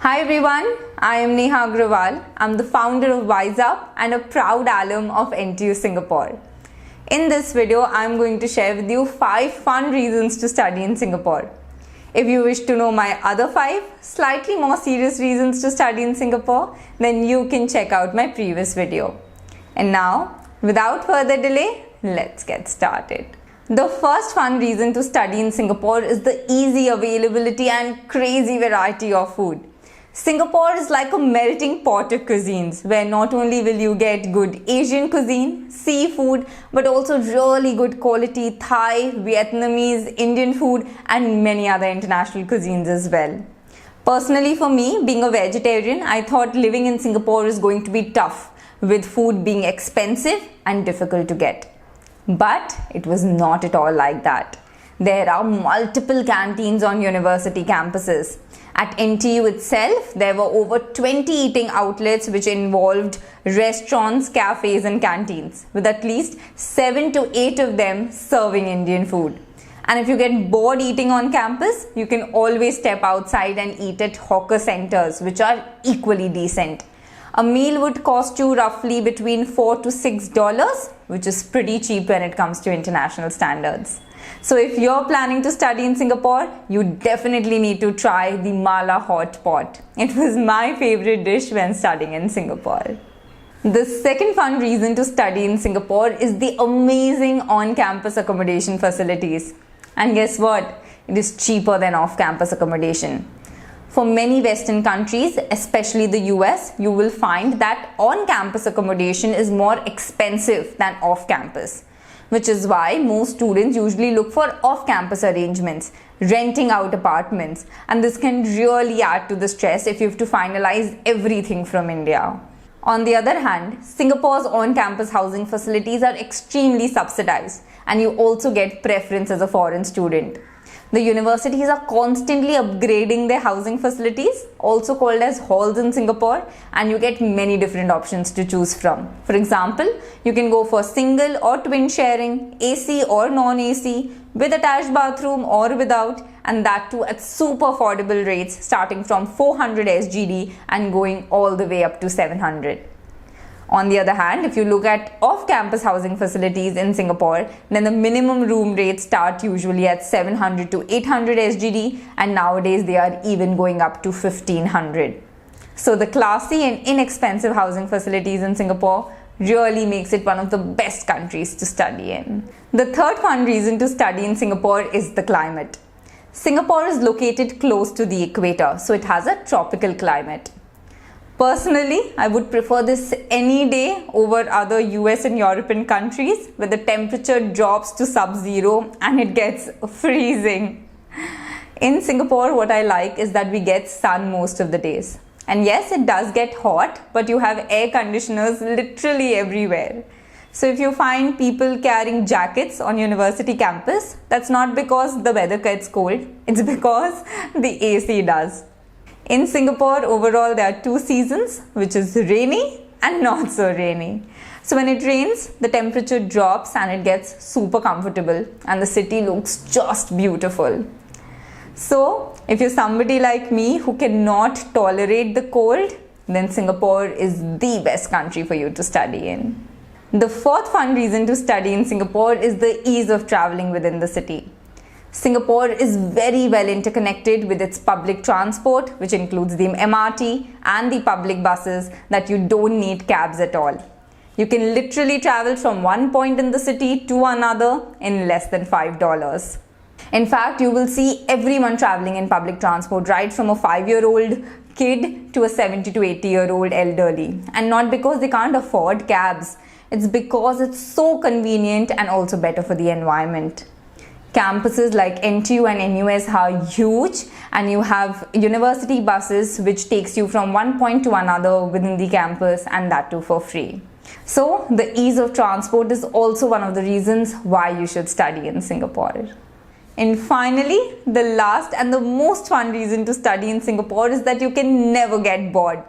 Hi everyone, I am Neha Agrawal. I'm the founder of WiseUp and a proud alum of NTU Singapore. In this video, I'm going to share with you 5 fun reasons to study in Singapore. If you wish to know my other 5 slightly more serious reasons to study in Singapore, then you can check out my previous video. And now, without further delay, let's get started. The first fun reason to study in Singapore is the easy availability and crazy variety of food. Singapore is like a melting pot of cuisines where not only will you get good Asian cuisine, seafood, but also really good quality Thai, Vietnamese, Indian food and many other international cuisines as well. Personally for me, being a vegetarian, I thought living in Singapore is going to be tough with food being expensive and difficult to get. But it was not at all like that. There are multiple canteens on university campuses. At NTU itself, there were over 20 eating outlets which involved restaurants, cafes and canteens, with at least 7 to 8 of them serving Indian food. And if you get bored eating on campus, you can always step outside and eat at hawker centers, which are equally decent. A meal would cost you roughly between $4 to $6, which is pretty cheap when it comes to international standards. So if you're planning to study in Singapore, you definitely need to try the mala hot pot. It was my favorite dish when studying in Singapore. The second fun reason to study in Singapore is the amazing on-campus accommodation facilities. And guess what? It is cheaper than off-campus accommodation. For many Western countries, especially the US, you will find that on-campus accommodation is more expensive than off-campus, which is why most students usually look for off-campus arrangements, renting out apartments, and this can really add to the stress if you have to finalize everything from India. On the other hand, Singapore's on-campus housing facilities are extremely subsidized, and you also get preference as a foreign student. The universities are constantly upgrading their housing facilities, also called as halls in Singapore, and you get many different options to choose from. For example, you can go for single or twin sharing, AC or non-AC, with attached bathroom or without, and that too at super affordable rates starting from 400 SGD and going all the way up to 700. On the other hand, if you look at off-campus housing facilities in Singapore, then the minimum room rates start usually at 700 to 800 SGD, and nowadays they are even going up to 1500. So the classy and inexpensive housing facilities in Singapore really makes it one of the best countries to study in. The third fun reason to study in Singapore is the climate. Singapore is located close to the equator, so it has a tropical climate. Personally, I would prefer this any day over other US and European countries where the temperature drops to sub-zero and it gets freezing. In Singapore, what I like is that we get sun most of the days. And yes, it does get hot, but you have air conditioners literally everywhere. So if you find people carrying jackets on university campus, that's not because the weather gets cold, it's because the AC does. In Singapore, overall, there are 2 seasons, which is rainy and not so rainy. So when it rains, the temperature drops and it gets super comfortable and the city looks just beautiful. So if you're somebody like me who cannot tolerate the cold, then Singapore is the best country for you to study in. The fourth fun reason to study in Singapore is the ease of traveling within the city. Singapore is very well interconnected with its public transport, which includes the MRT and the public buses, that you don't need cabs at all. You can literally travel from one point in the city to another in less than $5. In fact, you will see everyone traveling in public transport, right from a 5-year-old kid to a 70 to 80-year-old elderly. And not because they can't afford cabs, it's because it's so convenient and also better for the environment. Campuses like NTU and NUS are huge, and you have university buses which takes you from one point to another within the campus, and that too for free. So the ease of transport is also one of the reasons why you should study in Singapore. And finally, the last and the most fun reason to study in Singapore is that you can never get bored.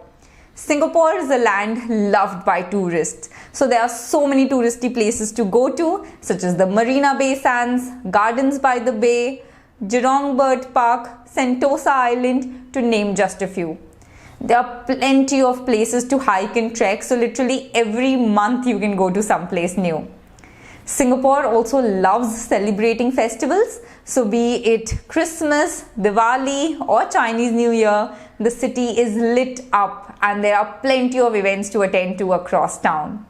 Singapore is a land loved by tourists. So there are so many touristy places to go to, such as the Marina Bay Sands, Gardens by the Bay, Jurong Bird Park, Sentosa Island, to name just a few. There are plenty of places to hike and trek, so literally every month you can go to someplace new. Singapore also loves celebrating festivals, so be it Christmas, Diwali or Chinese New Year, the city is lit up and there are plenty of events to attend to across town.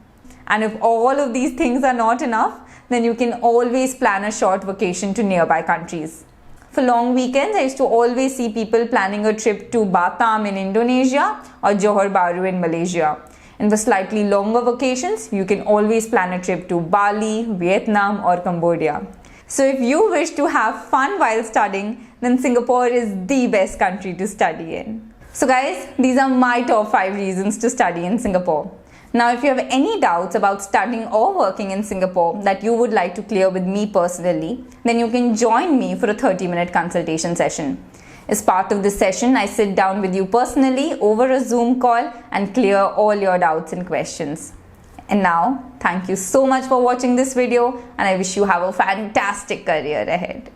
And if all of these things are not enough, then you can always plan a short vacation to nearby countries. For long weekends, I used to always see people planning a trip to Batam in Indonesia or Johor Bahru in Malaysia. And for slightly longer vacations, you can always plan a trip to Bali, Vietnam or Cambodia. So if you wish to have fun while studying, then Singapore is the best country to study in. So guys, these are my top 5 reasons to study in Singapore. Now, if you have any doubts about studying or working in Singapore that you would like to clear with me personally, then you can join me for a 30-minute consultation session. As part of this session, I sit down with you personally over a Zoom call and clear all your doubts and questions. And now, thank you so much for watching this video and I wish you have a fantastic career ahead.